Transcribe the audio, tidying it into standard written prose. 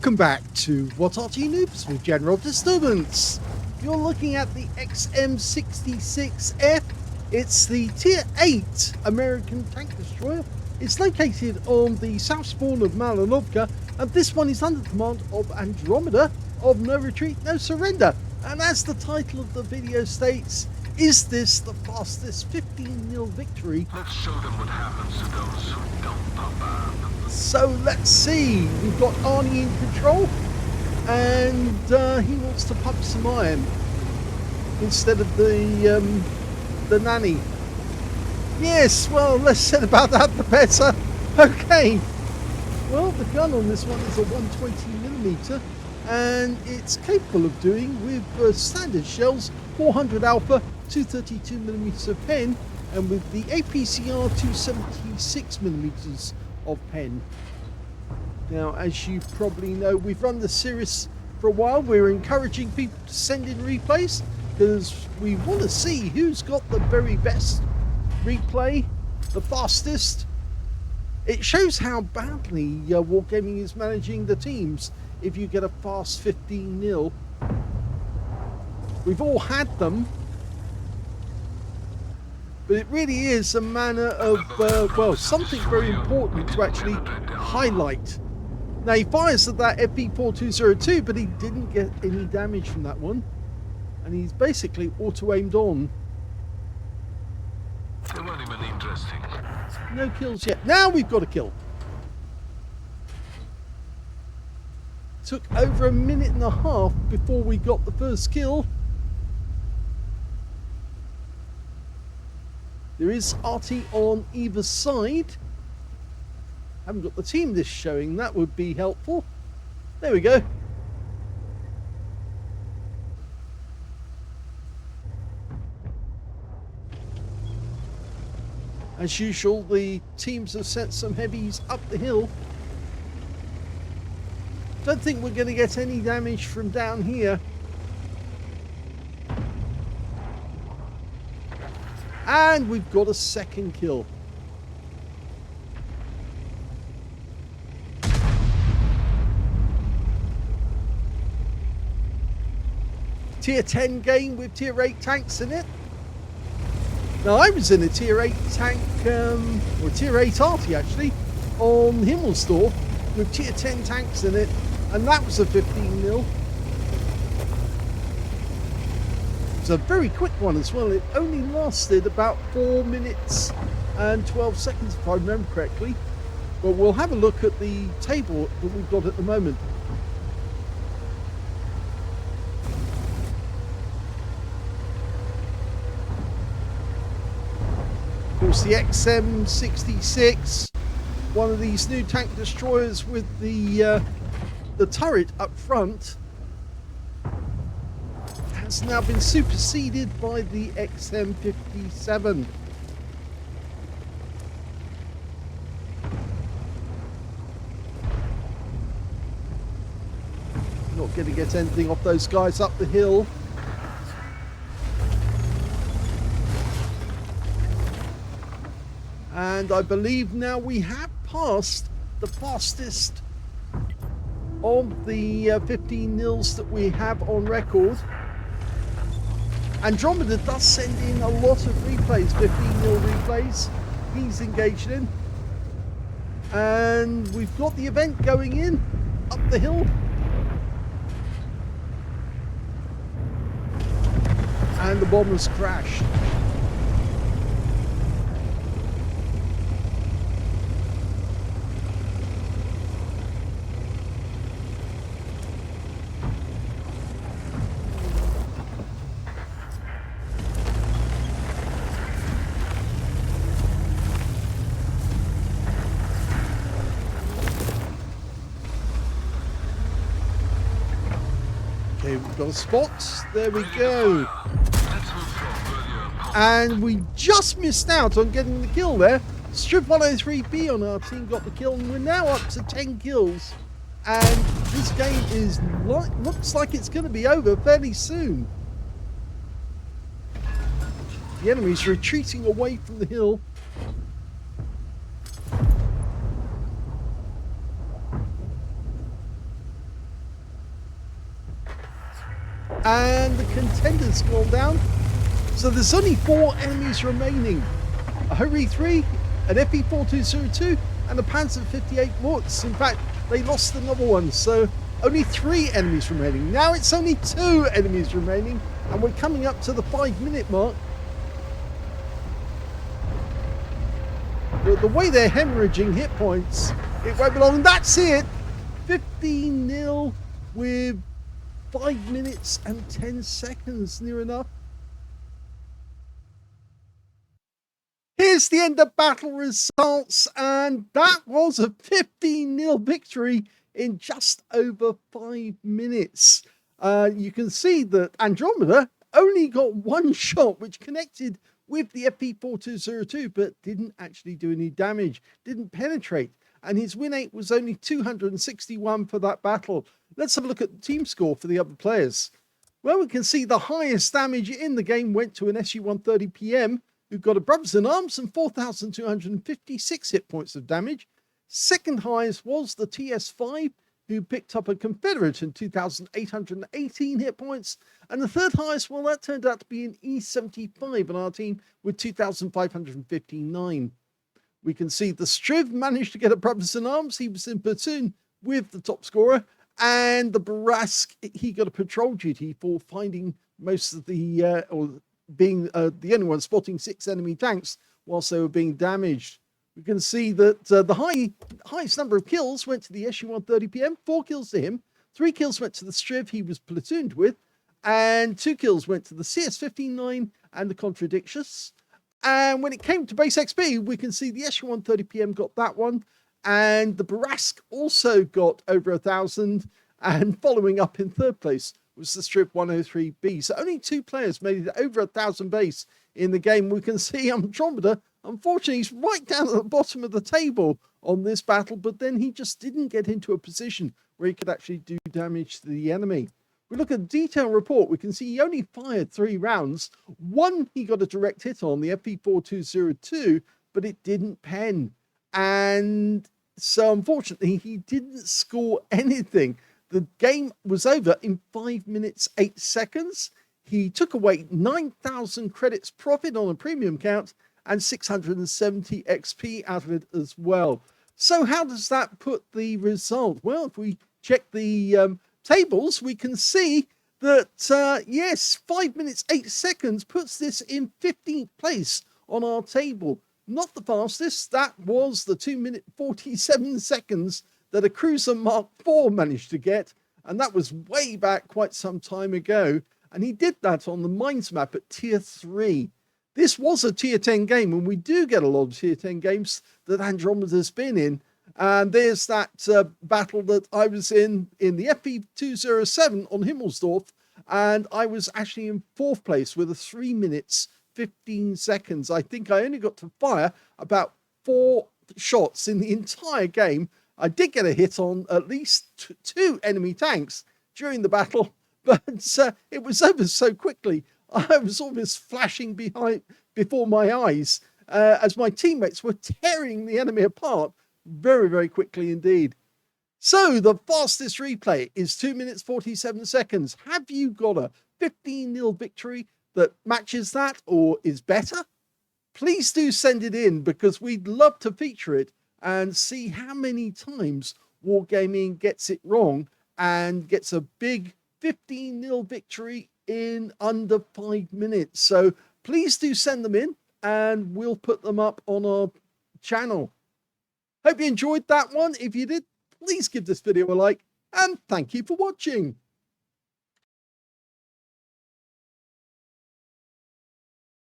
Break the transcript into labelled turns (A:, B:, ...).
A: Welcome back to What Arty Noobs with General Disturbance. You're looking at the XM66F. It's the Tier 8 American tank destroyer. It's located on the south spawn of Malinovka, and this one is under the command of Andromeda of No Retreat, No Surrender. And as the title of the video states, is this the fastest 15-0 victory?
B: Let's show them what happens to those who don't pop out. So
A: let's see. We've got Arty in control, and he wants to pump some iron instead of the nanny. Yes, well, less said about that, the better. Okay. Well, the gun on this one is a 120mm, and it's capable of doing with standard shells, 400 alpha, 232mm pen, and with the APCR 276mm of pen. Now, as you probably know, we've run the series for a while. We're encouraging people to send in replays because we want to see who's got the very best replay, the fastest. It shows how badly Wargaming is managing the teams if you get a fast 15-0. We've all had them, but it really is a manner of, well, something very important to actually highlight. Now, he fires at that FP4202, but he didn't get any damage from that one. And he's basically auto-aimed on.
B: not even interesting.
A: No kills yet. Now we've got a kill. Took over a minute and a half before we got the first kill. There is Arty on either side. Haven't got the team list showing. That would be helpful. There we go. As usual, the teams have sent some heavies up the hill. Don't think we're going to get any damage from down here. And we've got a second kill. Tier 10 game with Tier 8 tanks in it. Now, I was in a Tier 8 tank, or Tier 8 Arty actually, on Himmelsdorf with Tier 10 tanks in it, and that was a 15-0. It's a very quick one as well. It only lasted about 4 minutes and 12 seconds, if I remember correctly. But we'll have a look at the table that we've got at the moment. Of course, the XM66, one of these new tank destroyers with the turret up front, has now been superseded by the XM57. Not going to get anything off those guys up the hill. And I believe now we have passed the fastest of the 15-0s that we have on record. Andromeda does send in a lot of replays, 15-0 replays he's engaged in. And we've got the event going in up the hill. And the bomb has crashed. Okay, we've got a spot. There we go. And we just missed out on getting the kill there. Strip 103B on our team got the kill, and we're now up to 10 kills. And this game is looks like it's going to be over fairly soon. The enemy's retreating away from the hill. contenders gone down. So there's only 4 enemies remaining. A Hurry 3, an FE4202, and a Panzer 58 Mutz. In fact, they lost another one, so only 3 enemies remaining. Now it's only 2 enemies remaining, and we're coming up to the 5-minute mark. The way they're hemorrhaging hit points, it won't be long. And that's it. 15-0 with 5 minutes and 10 seconds, near enough. Here's the end of battle results, and that was a 15-0 victory in just over 5 minutes. You can see that Andromeda only got 1 shot, which connected with the FP4202, but didn't actually do any damage, didn't penetrate. And his win rate was only 261 for that battle. Let's have a look at the team score for the other players. Well, we can see the highest damage in the game went to an SU-130 PM, who got a Brothers in Arms and 4,256 hit points of damage. Second highest was the TS5, who picked up a Confederate and 2,818 hit points. And the third highest, well, that turned out to be an E75 on our team with 2,559. We can see the Striv managed to get a Brothers in Arms. He was in platoon with the top scorer. And the Barask, he got a patrol duty for finding most of the, or being the only one spotting 6 enemy tanks whilst they were being damaged. We can see that the highest number of kills went to the SU-130 PM, 4 kills to him, 3 kills went to the Striv he was platooned with, and 2 kills went to the CS-59 and the Contradictious. And when it came to base XP, we can see the SU-130 PM got that one, and the Barask also got over 1,000, and following up in third place was the Striv 103B. So only 2 players made it over 1,000 base in the game. We can see Andromeda, unfortunately, he's right down at the bottom of the table on this battle, but then he just didn't get into a position where he could actually do damage to the enemy. We look at the detailed report, we can see he only fired 3 rounds. 1 he got a direct hit on, the FP4202, but it didn't pen. And so unfortunately, he didn't score anything. The game was over in 5 minutes, 8 seconds. He took away 9,000 credits profit on a premium count and 670 XP out of it as well. So how does that put the result? Well, if we check the tables, we can see that, yes, 5 minutes, 8 seconds puts this in 15th place on our table. Not the fastest. That was the 2 minute 47 seconds that a Cruiser Mark IV managed to get. And that was way back quite some time ago. And he did that on the Mines map at Tier 3. This was a Tier 10 game, and we do get a lot of Tier 10 games that Andromeda's been in. And there's that battle that I was in the FE207 on Himmelsdorf, and I was actually in 4th place with a 3 minutes 15 seconds. I think I only got to fire about 4 shots in the entire game. I did get a hit on at least 2 enemy tanks during the battle, but it was over so quickly. I was almost flashing before my eyes as my teammates were tearing the enemy apart very, very quickly indeed. So the fastest replay is 2 minutes 47 seconds. Have you got a 15-0 victory that matches that or is better? Please do send it in, because we'd love to feature it and see how many times Wargaming gets it wrong and gets a big 15-0 victory in under 5 minutes. So please do send them in and we'll put them up on our channel. Hope you enjoyed that one. If you did, please give this video a like and thank you for watching.